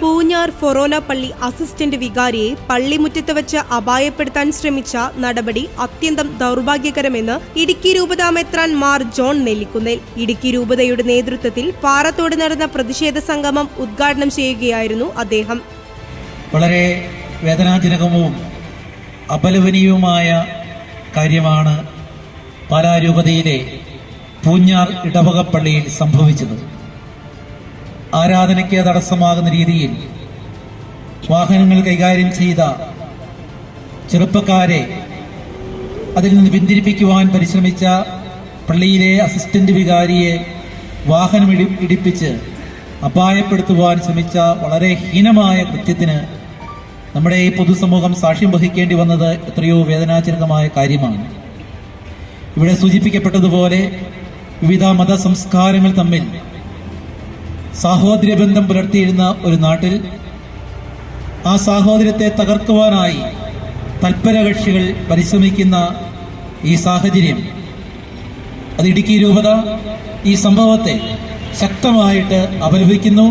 പൂഞ്ഞാർ ഫൊറോന പള്ളി അസിസ്റ്റന്റ് വികാരിയെ പള്ളിമുറ്റത്ത് വെച്ച് അപായപ്പെടുത്താൻ ശ്രമിച്ച നടപടി അത്യന്തം ദൗർഭാഗ്യകരമെന്ന് ഇടുക്കി രൂപതാ മെത്രാൻ മാർ ജോൺ നെല്ലിക്കുന്നേൽ ഇടുക്കി രൂപതയുടെ നേതൃത്വത്തിൽ പാറത്തോട് നടന്ന പ്രതിഷേധ സംഗമം ഉദ്ഘാടനം ചെയ്യുകയായിരുന്നു അദ്ദേഹം. വളരെ വേദനാജനകവും അപലപനീയവുമായ കാര്യമാണ് പാലാ രൂപതയിലെ പൂഞ്ഞാർ ഇടവക പള്ളിയിൽ സംഭവിച്ചത്. ആരാധനയ്ക്ക് തടസ്സമാകുന്ന രീതിയിൽ വാഹനങ്ങൾ കൈകാര്യം ചെയ്ത ചെറുപ്പക്കാരെ അതിൽ നിന്ന് പിന്തിരിപ്പിക്കുവാൻ പരിശ്രമിച്ച പള്ളിയിലെ അസിസ്റ്റന്റ് വികാരിയെ വാഹനം ഇടിപ്പിച്ച് അപായപ്പെടുത്തുവാൻ ശ്രമിച്ച വളരെ ഹീനമായ കൃത്യത്തിന് നമ്മുടെ ഈ പൊതുസമൂഹം സാക്ഷ്യം വഹിക്കേണ്ടി വന്നത് എത്രയോ വേദനാജനകമായ കാര്യമാണ്. ഇവിടെ സൂചിപ്പിക്കപ്പെട്ടതുപോലെ വിവിധ മതസംസ്കാരങ്ങൾ തമ്മിൽ സാഹോദര്യബന്ധം പുലർത്തിയിരുന്ന ഒരു നാട്ടിൽ ആ സാഹോദര്യത്തെ തകർക്കുവാനായി തൽപരകക്ഷികൾ പരിശ്രമിക്കുന്ന ഈ സാഹചര്യം, അത് ഇടുക്കി രൂപത ഈ സംഭവത്തെ ശക്തമായിട്ട് അപലപിക്കുന്നു.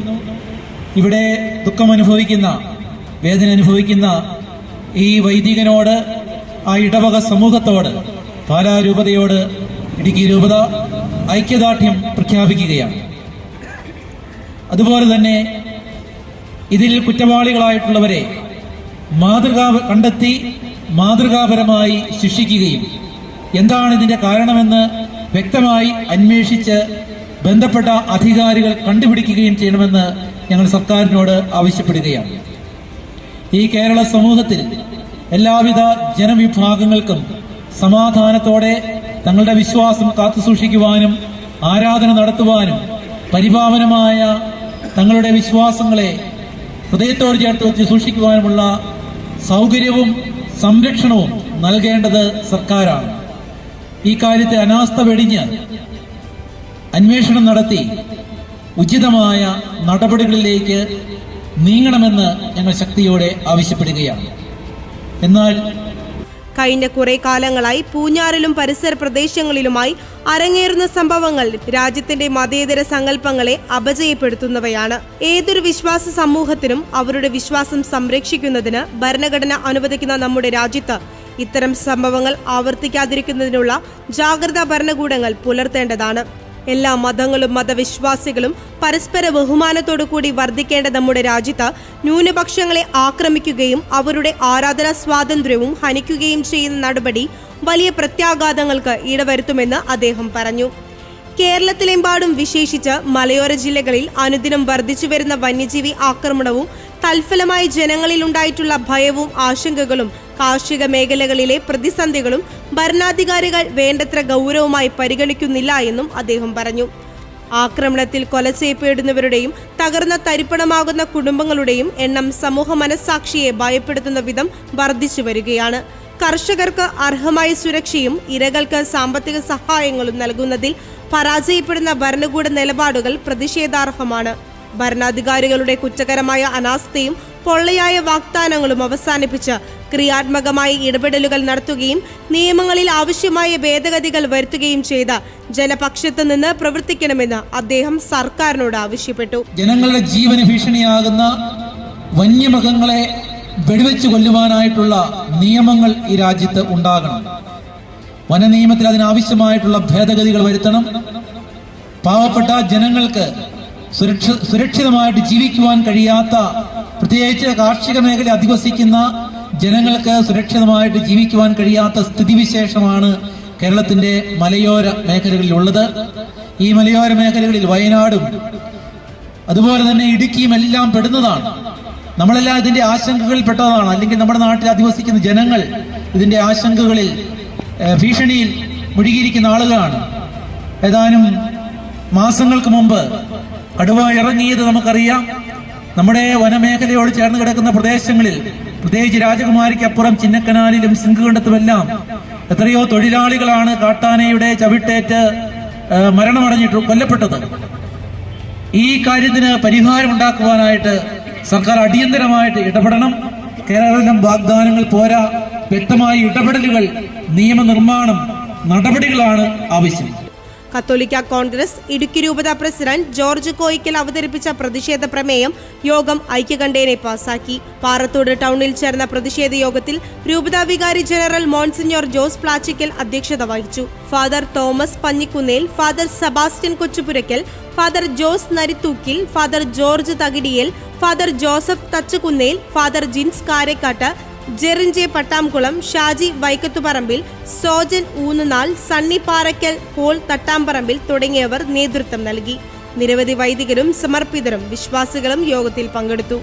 ഇവിടെ ദുഃഖമനുഭവിക്കുന്ന, വേദന അനുഭവിക്കുന്ന ഈ വൈദികനോട്, ആ ഇടവക സമൂഹത്തോട്, പാലാ രൂപതയോട് ഇടുക്കി രൂപത ഐക്യദാർഢ്യം പ്രഖ്യാപിക്കുകയാണ്. അതുപോലെ തന്നെ ഇതിൽ കുറ്റവാളികളായിട്ടുള്ളവരെ കണ്ടെത്തി മാതൃകാപരമായി ശിക്ഷിക്കുകയും എന്താണ് ഇതിന്റെ കാരണമെന്ന് വ്യക്തമായി അന്വേഷിച്ച് ബന്ധപ്പെട്ട അധികാരികൾ കണ്ടുപിടിക്കുകയും ചെയ്യണമെന്ന് ഞങ്ങൾ സർക്കാരിനോട് ആവശ്യപ്പെടുകയാണ്. ഈ കേരള സമൂഹത്തിൽ എല്ലാവിധ ജനവിഭാഗങ്ങൾക്കും സമാധാനത്തോടെ തങ്ങളുടെ വിശ്വാസം കാത്തുസൂക്ഷിക്കുവാനും ആരാധന നടത്തുവാനും പരിപാവനമായ തങ്ങളുടെ വിശ്വാസങ്ങളെ ഹൃദയത്തോട് ചേർത്ത് വെച്ച് സൂക്ഷിക്കുവാനുമുള്ള സൗകര്യവും സംരക്ഷണവും നൽകേണ്ടത് സർക്കാരാണ്. ഈ കാര്യത്തെ അനാസ്ഥ വെടിഞ്ഞ് അന്വേഷണം നടത്തി ഉചിതമായ നടപടികളിലേക്ക് നീങ്ങണമെന്ന് ഞങ്ങൾ ശക്തിയോടെ ആവശ്യപ്പെടുകയാണ്. എന്നാൽ കഴിഞ്ഞ കുറെ കാലങ്ങളായി പൂഞ്ഞാറിലും പരിസര പ്രദേശങ്ങളിലുമായി അരങ്ങേറുന്ന സംഭവങ്ങൾ രാജ്യത്തിന്റെ മതേതര സങ്കല്പങ്ങളെ അപജയപ്പെടുത്തുന്നവയാണ്. ഏതൊരു വിശ്വാസ സമൂഹത്തിനും അവരുടെ വിശ്വാസം സംരക്ഷിക്കുന്നതിന് ഭരണഘടന അനുവദിക്കുന്ന നമ്മുടെ രാജ്യത്ത് ഇത്തരം സംഭവങ്ങൾ ആവർത്തിക്കാതിരിക്കുന്നതിനുള്ള ജാഗ്രതാ ഭരണകൂടങ്ങൾ പുലർത്തേണ്ടതാണ്. എല്ലാ മതങ്ങളും മതവിശ്വാസികളും പരസ്പര ബഹുമാനത്തോടു കൂടി വർദ്ധിക്കേണ്ട നമ്മുടെ രാജ്യത്ത് ന്യൂനപക്ഷങ്ങളെ ആക്രമിക്കുകയും അവരുടെ ആരാധനാ സ്വാതന്ത്ര്യവും ഹനിക്കുകയും ചെയ്യുന്ന നടപടി വലിയ പ്രത്യാഘാതങ്ങൾക്ക് ഇടവരുത്തുമെന്ന് അദ്ദേഹം പറഞ്ഞു. കേരളത്തിലെമ്പാടും വിശേഷിച്ച് മലയോര ജില്ലകളിൽ അനുദിനം വർദ്ധിച്ചുവരുന്ന വന്യജീവി ആക്രമണവും തൽഫലമായി ജനങ്ങളിൽ ഉണ്ടായിട്ടുള്ള ഭയവും ആശങ്കകളും കാർഷിക മേഖലകളിലെ പ്രതിസന്ധികളും ഭരണാധികാരികൾ വേണ്ടത്ര ഗൗരവമായി പരിഗണിക്കുന്നില്ല എന്നും അദ്ദേഹം പറഞ്ഞു. ആക്രമണത്തിൽ കൊല ചെയ്യപ്പെടുന്നവരുടെയും തകർന്ന തരിപ്പണമാകുന്ന കുടുംബങ്ങളുടെയും എണ്ണം സമൂഹ മനസ്സാക്ഷിയെ ഭയപ്പെടുത്തുന്ന വിധം വർദ്ധിച്ചു വരികയാണ്. കർഷകർക്ക് അർഹമായ സുരക്ഷയും ഇരകൾക്ക് സാമ്പത്തിക സഹായങ്ങളും നൽകുന്നതിൽ പരാജയപ്പെടുന്ന ഭരണകൂട നിലപാടുകൾ പ്രതിഷേധാർഹമാണ്. ഭരണാധികാരികളുടെ കുറ്റകരമായ അനാസ്ഥയും പൊള്ളയായ വാഗ്ദാനങ്ങളും അവസാനിപ്പിച്ച് ക്രിയാത്മകമായ ഇടപെടലുകൾ നടത്തുകയും നിയമങ്ങളിൽ ആവശ്യമായ ഭേദഗതികൾ വരുത്തുകയും ചെയ്ത ജനപക്ഷത്ത് നിന്ന് പ്രവർത്തിക്കണമെന്ന് അദ്ദേഹം സർക്കാരിനോട് ആവശ്യപ്പെട്ടു. ജനങ്ങളുടെ ജീവന് ഭീഷണിയാകുന്ന വന്യമൃഗങ്ങളെ വെടിവെച്ച് കൊല്ലുവാനായിട്ടുള്ള നിയമങ്ങൾ ഈ രാജ്യത്ത് ഉണ്ടാകണം. വനനിയമത്തിൽ അതിനാവശ്യമായിട്ടുള്ള ഭേദഗതികൾ വരുത്തണം. പാവപ്പെട്ട ജനങ്ങൾക്ക് സുരക്ഷിതമായിട്ട് ജീവിക്കുവാൻ കഴിയാത്ത, പ്രത്യേകിച്ച് കാർഷിക മേഖല അധിവസിക്കുന്ന ജനങ്ങൾക്ക് സുരക്ഷിതമായിട്ട് ജീവിക്കുവാൻ കഴിയാത്ത സ്ഥിതിവിശേഷമാണ് കേരളത്തിന്റെ മലയോര മേഖലകളിലുള്ളത്. ഈ മലയോര മേഖലകളിൽ വയനാടും അതുപോലെ തന്നെ ഇടുക്കിയും എല്ലാം പെടുന്നതാണ്. നമ്മളെല്ലാം ഇതിന്റെ ആശങ്കകളിൽ പെട്ടതാണ്. അല്ലെങ്കിൽ നമ്മുടെ നാട്ടിൽ അധിവസിക്കുന്ന ജനങ്ങൾ ഇതിന്റെ ആശങ്കകളിൽ, ഭീഷണിയിൽ മുഴുകിയിരിക്കുന്ന ആളുകളാണ്. ഏതാനും മാസങ്ങൾക്ക് മുമ്പ് കടുവ ഇറങ്ങിയത് നമുക്കറിയാം. നമ്മുടെ വനമേഖലയോട് ചേർന്ന് കിടക്കുന്ന പ്രദേശങ്ങളിൽ, പ്രത്യേകിച്ച് രാജകുമാരിക്കപ്പുറം ചിന്നക്കനാലിലും സിംഗുകണ്ടത്തുമെല്ലാം എത്രയോ തൊഴിലാളികളാണ് കാട്ടാനയുടെ ചവിട്ടേറ്റ് മരണമടഞ്ഞിട്ട് കൊല്ലപ്പെട്ടത്. ഈ കാര്യത്തിന് പരിഹാരം ഉണ്ടാക്കുവാനായിട്ട് സർക്കാർ അടിയന്തരമായിട്ട് ഇടപെടണം. കേരളം വാഗ്ദാനങ്ങൾ പോരാ, വ്യക്തമായ ഇടപെടലുകൾ, നിയമനിർമ്മാണം, നടപടികളാണ് ആവശ്യം. കത്തോലിക്ക കോൺഗ്രസ് ഇടുക്കി രൂപത പ്രസിഡന്റ് ജോർജ് കോയിക്കൽ അവതരിപ്പിച്ച പ്രതിഷേധ പ്രമേയം യോഗം ഐക്യകണ്ഠേന പാസാക്കി. പാറത്തോട് ടൗണിൽ ചേർന്ന പ്രതിഷേധ യോഗത്തിൽ രൂപത വികാരി ജനറൽ മോൺസിഞ്ഞോർ ജോസ് പ്ലാച്ചിക്കൽ അധ്യക്ഷത വഹിച്ചു. Father Thomas Panjikkunnel, Father Sebastian Kochupurackal, Father Jose Narithookil, Father George Thakidiyel, Father Joseph Thachukunnel, Father Jins Karakkatt, Jerinche Pattamkulam, Shaji Vaikkathuparambil, Sojan Oonnunal, Sunny Parackal, Paul Thattamparambil തുടങ്ങിയവർ നേതൃത്വം നൽകി. നിരവധി വൈദികരും സമർപ്പിതരും വിശ്വാസികളും യോഗത്തിൽ പങ്കെടുത്തു.